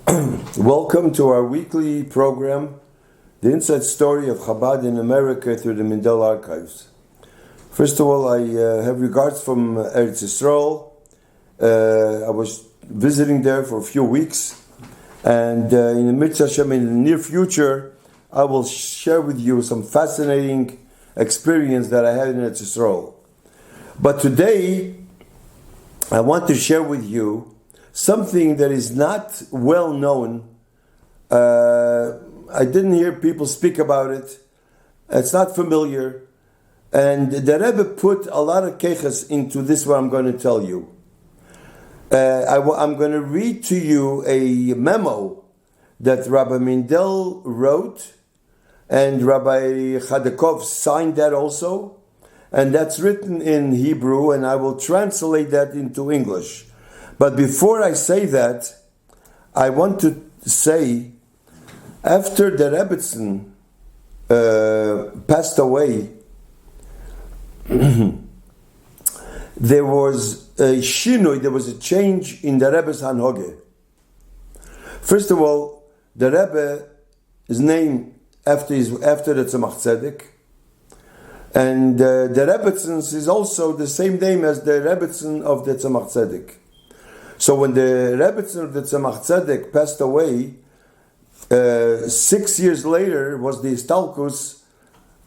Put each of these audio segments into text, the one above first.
Welcome to our weekly program, The Inside Story of Chabad in America through the Mindel Archives. First of all, I have regards from Eretz Yisrael. I was visiting there for a few weeks, and in the Mitzvah Hashem, in the near future, I will share with you some fascinating experience that I had in Eretz Yisrael. But today, I want to share with you something that is not well known. I didn't hear people speak about it. It's not familiar. And the Rebbe put a lot of keches into this, what I'm going to tell you. I'm going to read to you a memo that Rabbi Mindel wrote, and Rabbi Chadakov signed that also. And that's written in Hebrew, and I will translate that into English. But before I say that, I want to say, after the Rebbetzin passed away, there was a shinoi, there was a change in the Rebbe's Hanhoge. First of all, the Rebbe is named after the Tzemach Tzedek, and the Rebbetzin is also the same name as the Rebbetzin of the Tzemach Tzedek. So when the Rebbetzin of the Tzemach Tzedek passed away, 6 years later was the Istalkus,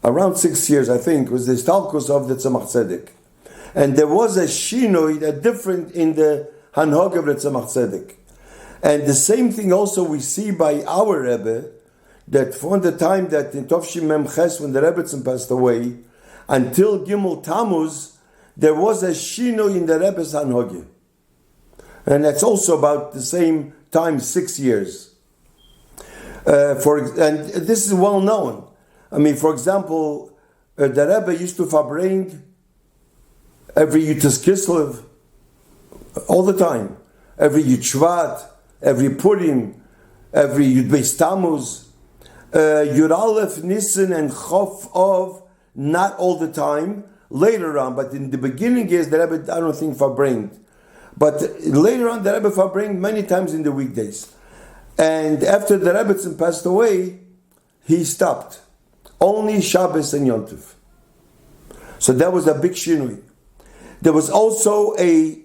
around 6 years I think, was the Istalkus of the Tzemach Tzedek. And there was a shinoi, a different in the Hanhog of the Tzemach Tzedek. And the same thing also we see by our Rebbe, that from the time that in Tovshim Mem Ches, when the Rebbetzin passed away, until Gimel Tammuz, there was a shinoi in the Rebbe's Hanhog. And that's also about the same time, 6 years. And this is well known. I mean, for example, the Rebbe used to farbring every Yutas Kislev, all the time. Every Yud Shvat, every Purim, every Yud Beis Tammuz, Yud Aleph, Nisan, and Chof Of, not all the time, later on. But in the beginning years, the Rebbe, I don't think, farbring. But later on, the Rebbe farbring many times in the weekdays. And after the Rebbetzin passed away, he stopped. Only Shabbos and Yom Tov. So that was a big shinui. There was also a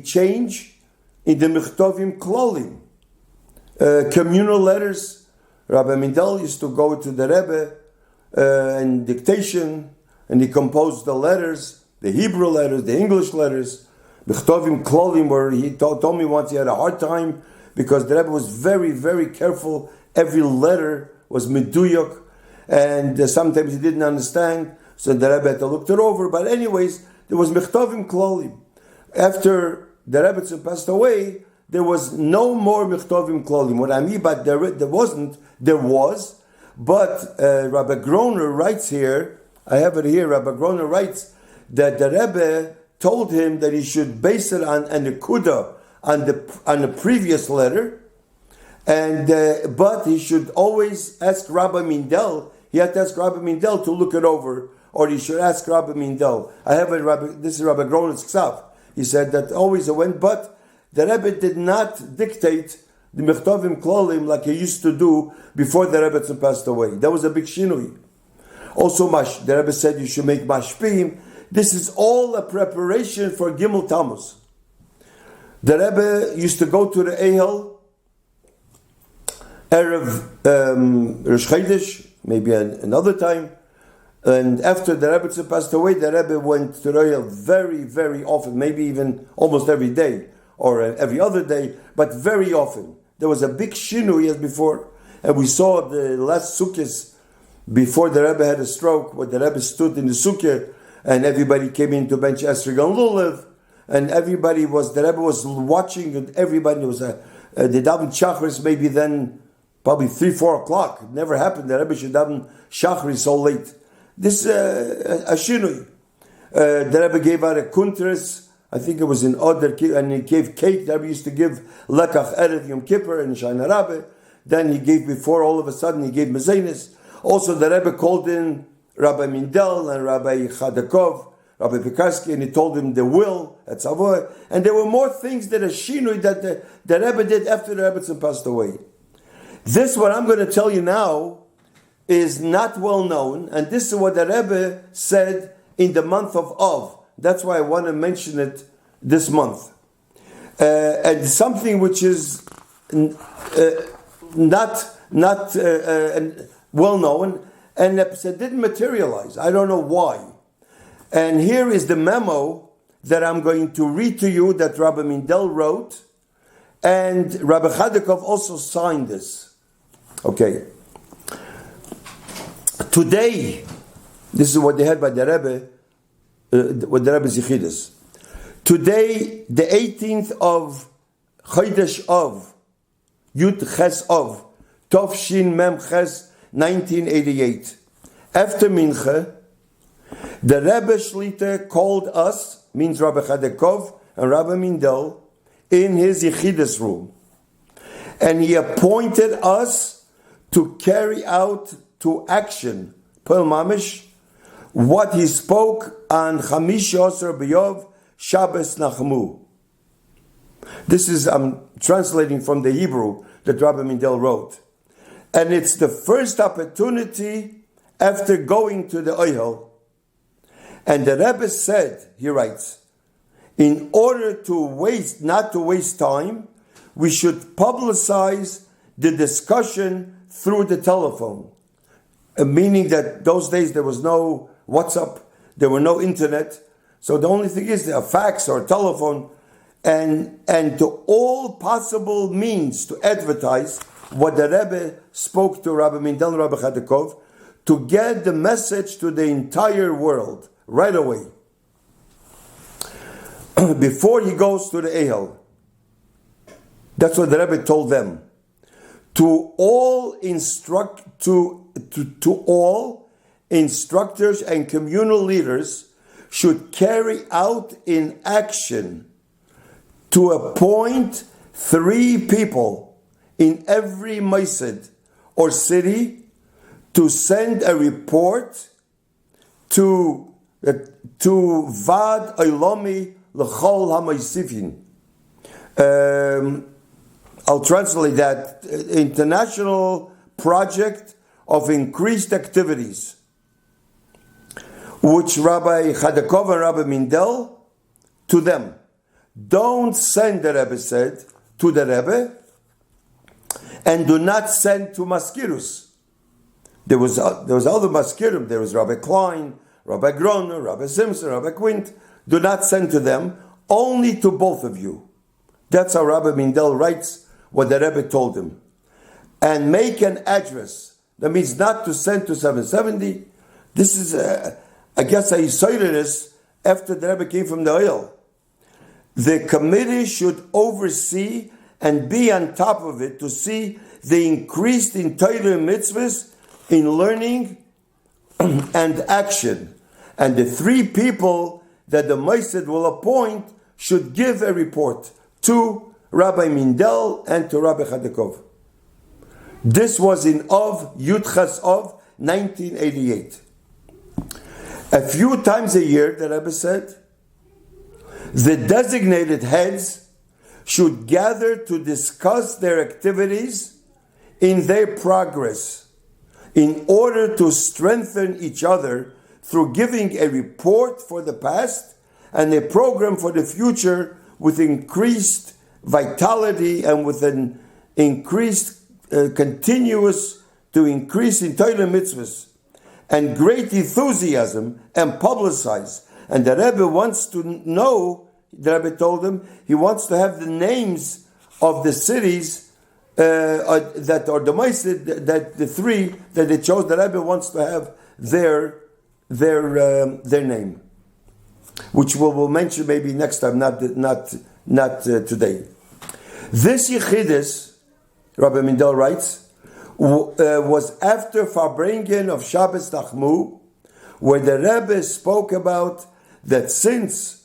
change in the Michtovim Klolim. Communal letters. Rabbi Mindel used to go to the Rebbe and dictation, and he composed the letters, the Hebrew letters, the English letters. Michtovim Klolim, where he told me once he had a hard time because the Rebbe was very, very careful. Every letter was meduyok, and sometimes he didn't understand, so the Rebbe had to look it over. But anyways, there was Michtovim Klolim. After the Rebbe passed away, there was no more Michtovim Klolim. What I mean by there was, but Rabbi Groner writes here, I have it here, Rabbi Groner writes that the Rebbe told him that he should base it on an nekuda on the previous letter, and but he should always ask Rabbi Mindel. He had to ask Rabbi Mindel to look it over, or he should ask Rabbi Mindel. I have it. This is Rabbi Groner's Ksav. He said that always it went, but the Rebbe did not dictate the Mechtovim Klolim like he used to do before the Rebbe passed away. That was a big shinui. Also, the Rebbe said you should make mashpim. This is all a preparation for Gimel Tammuz. The Rebbe used to go to the Ehel Erev Rosh Chodesh, maybe another time. And after the Rebbe passed away, the Rebbe went to the Ehel very, very often, maybe even almost every day or every other day, but very often. There was a big shinui as before. And we saw the last Sukkot before the Rebbe had a stroke, where the Rebbe stood in the Sukkah, and everybody came in to bench Esrig and Lulav, and the Rebbe was watching, and everybody was the Daven Shachris maybe then, probably 3-4 o'clock. It never happened that Rebbe should Daven Shachris so late. This a shinui. The Rebbe gave out a kuntres, I think it was in Oder, and he gave cake. The Rebbe used to give Lekach Erev Yom Kippur and Shana Rabbe. Then he gave, before all of a sudden he gave Mezenis. Also the Rebbe called in Rabbi Mindel and Rabbi Chadakov Rabbi Pekarsky, and he told him the will at Savoy. And there were more things that a shinui that the Rebbe did after the Rebbetzin passed away. This, what I'm going to tell you now, is not well known, and this is what the Rebbe said in the month of Av. That's why I want to mention it this month. And something which is not well known, and it didn't materialize. I don't know why. And here is the memo that I'm going to read to you that Rabbi Mindel wrote, and Rabbi Chadakov also signed this. Okay. Today, this is what they had by the Rebbe, with the Rebbe's Yechidus. Today, the 18th of Chodesh Av, Yud Ches Av, Tov Shin Mem Ches, 1988. After Mincha, the Rebbe Shlita called us, means Rabbi Chadakov and Rabbi Mindel, in his Yechidus room. And he appointed us to carry out to action, Pel Mamish, what he spoke on Chamish Yosar B'Yov, Shabbos Nachmu. This is, I'm translating from the Hebrew that Rabbi Mindel wrote. And it's the first opportunity after going to the Ohel. And the Rebbe said, he writes, in order not to waste time, we should publicize the discussion through the telephone. Meaning that those days there was no WhatsApp, there were no internet, so the only thing is a fax or a telephone, and to all possible means to advertise what the Rebbe spoke to Rabbi Mindel and Rabbi Chadakov, to get the message to the entire world right away. Before he goes to the Ehel. That's what the Rebbe told them. To all instructors and communal leaders should carry out in action to appoint 3 people in every Mosid or city to send a report to Vad Oilami L'chol HaMoisifin. I'll translate that. International project of increased activities, which Rabbi Chadakov and Rabbi Mindel, to them. Don't send, the Rebbe said, to the Rebbe, and do not send to Maskirus. There was other Maskirim. There was Rabbi Klein, Rabbi Groner, Rabbi Simpson, Rabbi Quint. Do not send to them, only to both of you. That's how Rabbi Mindel writes what the Rebbe told him. And make an address. That means not to send to 770. This is, I guess, I cited this after the Rebbe came from the oil. The committee should oversee and be on top of it to see the increased in Torah mitzvahs, in learning and action. And the 3 people that the Mosid will appoint should give a report to Rabbi Mindel and to Rabbi Chadakov. This was in Yud Ches Av, 1988. A few times a year, the Rebbe said, the designated heads should gather to discuss their activities in their progress in order to strengthen each other through giving a report for the past and a program for the future with increased vitality and with an increased continuous to increase in Torah mitzvahs and great enthusiasm and publicize. And the Rebbe wants to know, the Rebbe told him, he wants to have the names of the cities that are the Mosid, that the 3 that they chose. The Rebbe wants to have their name, which we'll mention maybe next time, not today. This Yechidus, Rabbi Mindel writes, was after Farbrengen of Shabbos Nachmu, where the Rebbe spoke about that since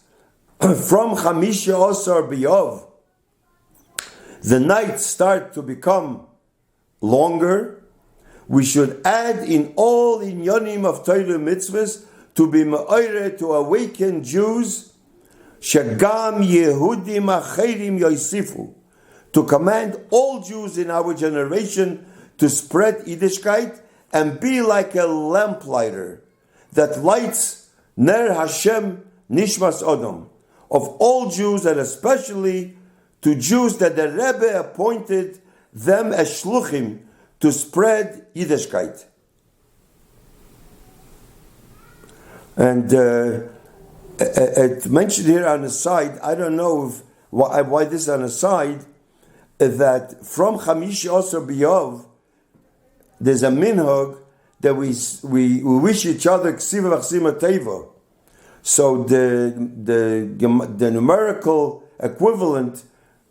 from Chamisha Osar B'Yov, the nights start to become longer, we should add in all inyanim of Torah mitzvahs to be me'oire, to awaken Jews, shagam Yehudim acherim yosifu, to command all Jews in our generation to spread Yiddishkeit and be like a lamplighter that lights Ner Hashem Nishmas Odom, of all Jews and especially to Jews that the Rebbe appointed them as shluchim to spread Yiddishkeit. And it mentioned here on the side, I don't know why this is on the side, that from Chamishi Osir B'Yov, there's a minhag that we wish each other ksiva v'chsima teva. So the numerical equivalent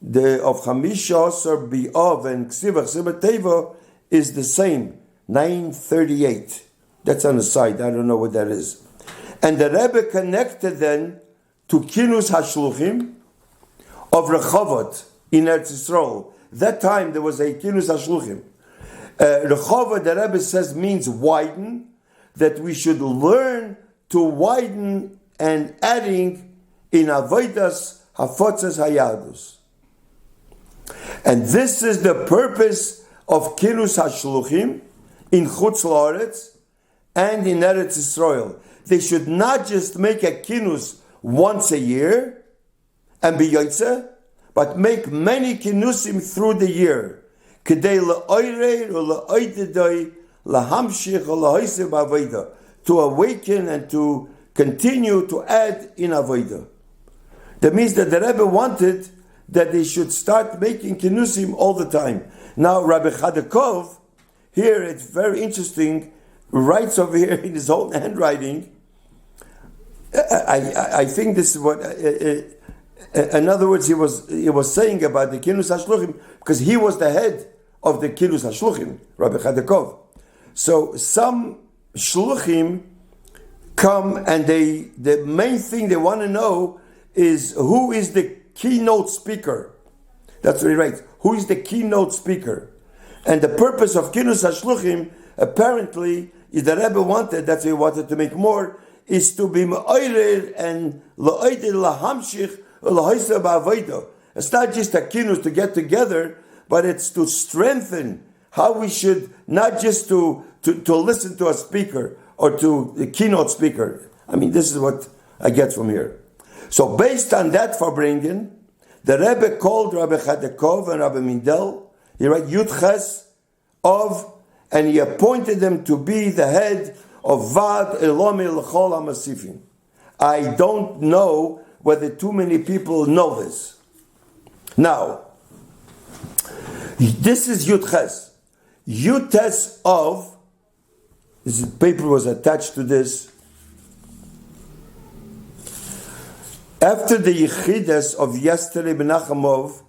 of Chamisha Osir B'Yov and ksiva v'chsima teva is the same, 938. That's on the side. I don't know what that is. And the Rebbe connected then to Kinus Hashluchim of Rehovot in Eretz Yisrael. That time there was a Kinus Hashluchim. Rehovot, the Rebbe says, means widen, that we should learn to widen and adding in Avodas Hafotzas Hayadus. And this is the purpose of Kinus Hashluchim in Chutz La'aretz and in Eretz Yisrael. They should not just make a kinus once a year and be yotzeh, but make many kinusim through the year. Kedei le'oirei or le'oidedoi lahamshich or le'hoisev b'avodah, to awaken and to continue to add in avodah. That means that the Rebbe wanted that they should start making kinusim all the time. Now Rabbi Chadakov, here it's very interesting, writes over here in his own handwriting. I think this is what, in other words, he was saying about the Kinus HaShluchim, because he was the head of the Kinus HaShluchim, Rabbi Chadakov. So some Shluchim come and the main thing they want to know is who is the keynote speaker. That's what he writes. Who is the keynote speaker? And the purpose of Kinus HaShluchim, apparently, is the Rebbe wanted, that's what he wanted to make more, is to be me'oirer and la'oider lahamshich la'hoiser ba'avodah. It's not just a kinus to get together, but it's to strengthen how we should, not just to listen to a speaker or to the keynote speaker. I mean, this is what I get from here. So based on that Farbringen, the Rebbe called Rabbi Chadakov and Rabbi Mindel, he wrote Yud Ches of, and he appointed them to be the head of Vad Elomi L'chol HaMasifim. I don't know whether too many people know this. Now, this is Yud Ches. Yud Ches of, this paper was attached to this. After the Yechidas of yesterday, Benachemov,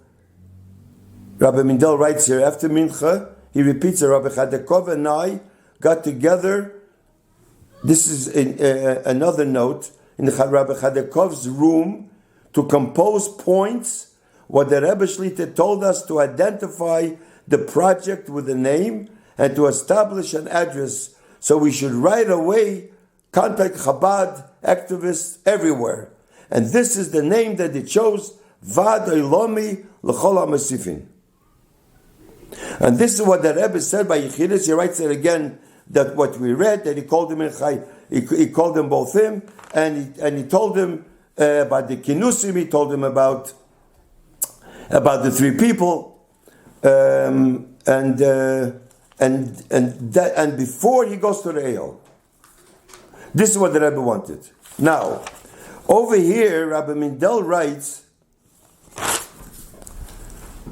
Rabbi Mindel writes here, after Mincha, he repeats that Rabbi Chadakov and I got together. This is another note in the Rabbi Chadakov's room to compose points, what the Rebbe Shlita told us to identify the project with a name and to establish an address. So we should right away contact Chabad activists everywhere. And this is the name that they chose, Vad Eilomi L'chol HaMasifin. And this is what the Rebbe said by Yechidus. He writes it again, that what we read, that he called him in Chai, he called them both him, and he told him about the Kinusim, he told him about the three people, and before he goes to the Eyal. This is what the Rebbe wanted. Now, over here, Rabbi Mindel writes,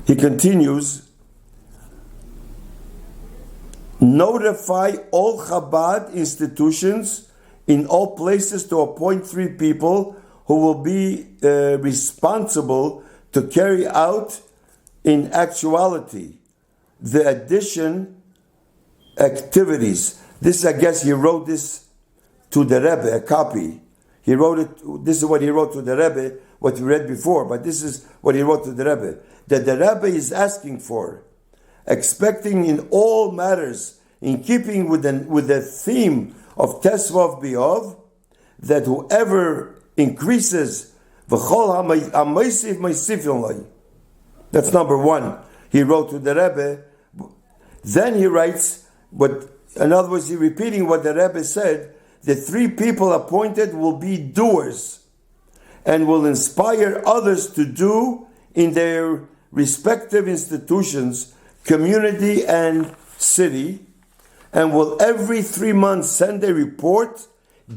he continues, notify all Chabad institutions in all places to appoint 3 people who will be responsible to carry out in actuality the addition activities. This, I guess, he wrote this to the Rebbe, a copy. He wrote it, this is what he wrote to the Rebbe, what we read before, but this is what he wrote to the Rebbe, that the Rebbe is asking for, expecting in all matters, in keeping with the theme of Tesvav B'Yov, that whoever increases, that's number one. He wrote to the Rebbe. Then he writes, in other words, he's repeating what the Rebbe said, the three people appointed will be doers and will inspire others to do in their respective institutions, community and city, and will every 3 months send a report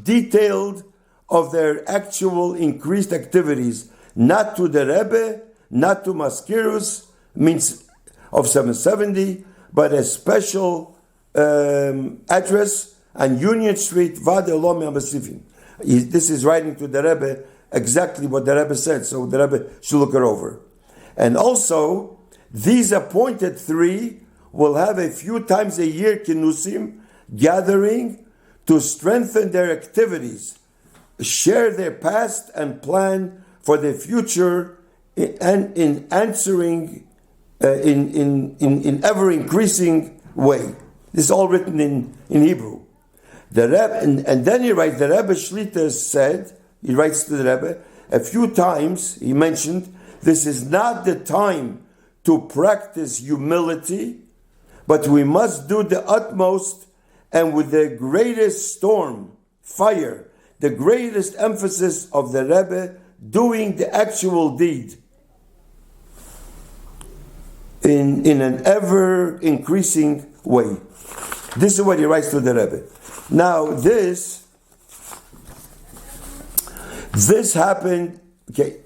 detailed of their actual increased activities, not to the Rebbe, not to Maskirus, means of 770, but a special address on Union Street, Vade Elom HaMasifim. This is writing to the Rebbe exactly what the Rebbe said, so the Rebbe should look it over. And also, these appointed three will have a few times a year kinusim, gathering to strengthen their activities, share their past and plan for the future, and in answering in ever increasing way. This is all written in Hebrew. The Rebbe, and then he writes, the Rebbe Shlita said, he writes to the Rebbe, a few times he mentioned, this is not the time to practice humility, but we must do the utmost and with the greatest storm, fire, the greatest emphasis of the Rebbe doing the actual deed in an ever increasing way. This is what he writes to the Rebbe. Now this happened, okay,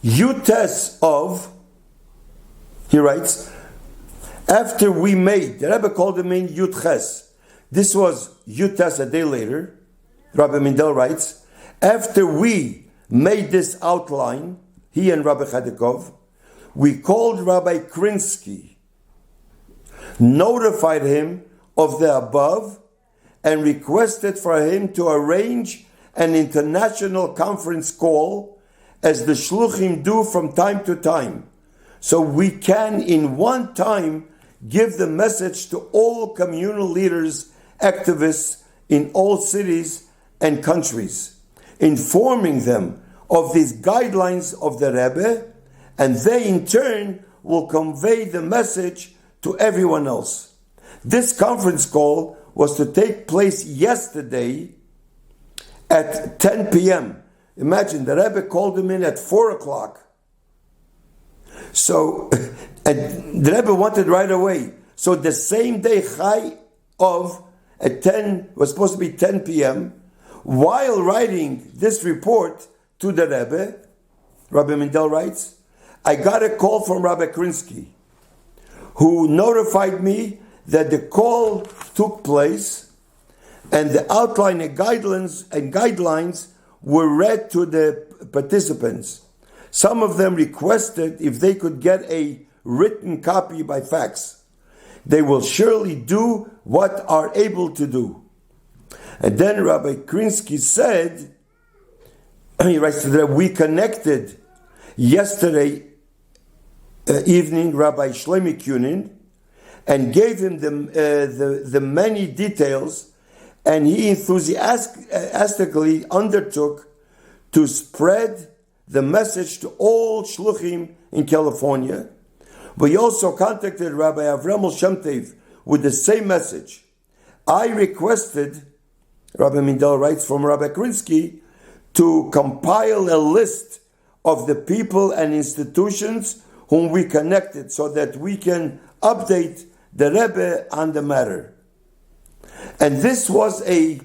Yutes of, he writes, after we made, the Rebbe called him in Yutches. This was Yutes a day later. Rabbi Mindel writes, after we made this outline, he and Rabbi Chadikov, we called Rabbi Krinsky, notified him of the above, and requested for him to arrange an international conference call, as the shluchim do from time to time, so we can in one time give the message to all communal leaders, activists in all cities and countries, informing them of these guidelines of the Rebbe, and they in turn will convey the message to everyone else. This conference call was to take place yesterday at 10 p.m. Imagine, the Rebbe called him in at 4 o'clock. So, and the Rebbe wanted right away. So the same day, Chai of at 10, was supposed to be 10 p.m., while writing this report to the Rebbe, Rabbi Mindel writes, I got a call from Rabbi Krinsky, who notified me that the call took place and the outline and guidelines were read to the participants. Some of them requested if they could get a written copy by fax. They will surely do what are able to do. And then Rabbi Krinsky said, he writes to them, we connected yesterday evening Rabbi Shlomi Kunin and gave him the many details, and he enthusiastically undertook to spread the message to all shluchim in California. But he also contacted Rabbi Avremel Shemtev with the same message. I requested, Rabbi Mindel writes, from Rabbi Krinsky to compile a list of the people and institutions whom we connected so that we can update the Rebbe on the matter. And this was a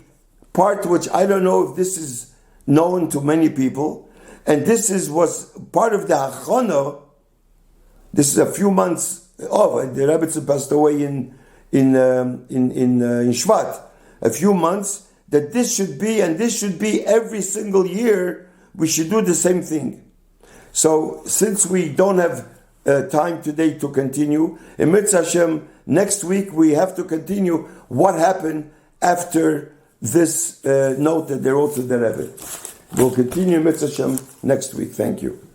part which I don't know if this is known to many people, and this was part of the Hachana. This is a few months off. The Rebbe passed away in Shvat. A few months that this should be, and this should be every single year. We should do the same thing. So since we don't have time today to continue, in Mitzvah Hashem, next week we have to continue what happened after this note that they wrote to the Rebbe. We'll continue Mitzvah Hashem next week. Thank you.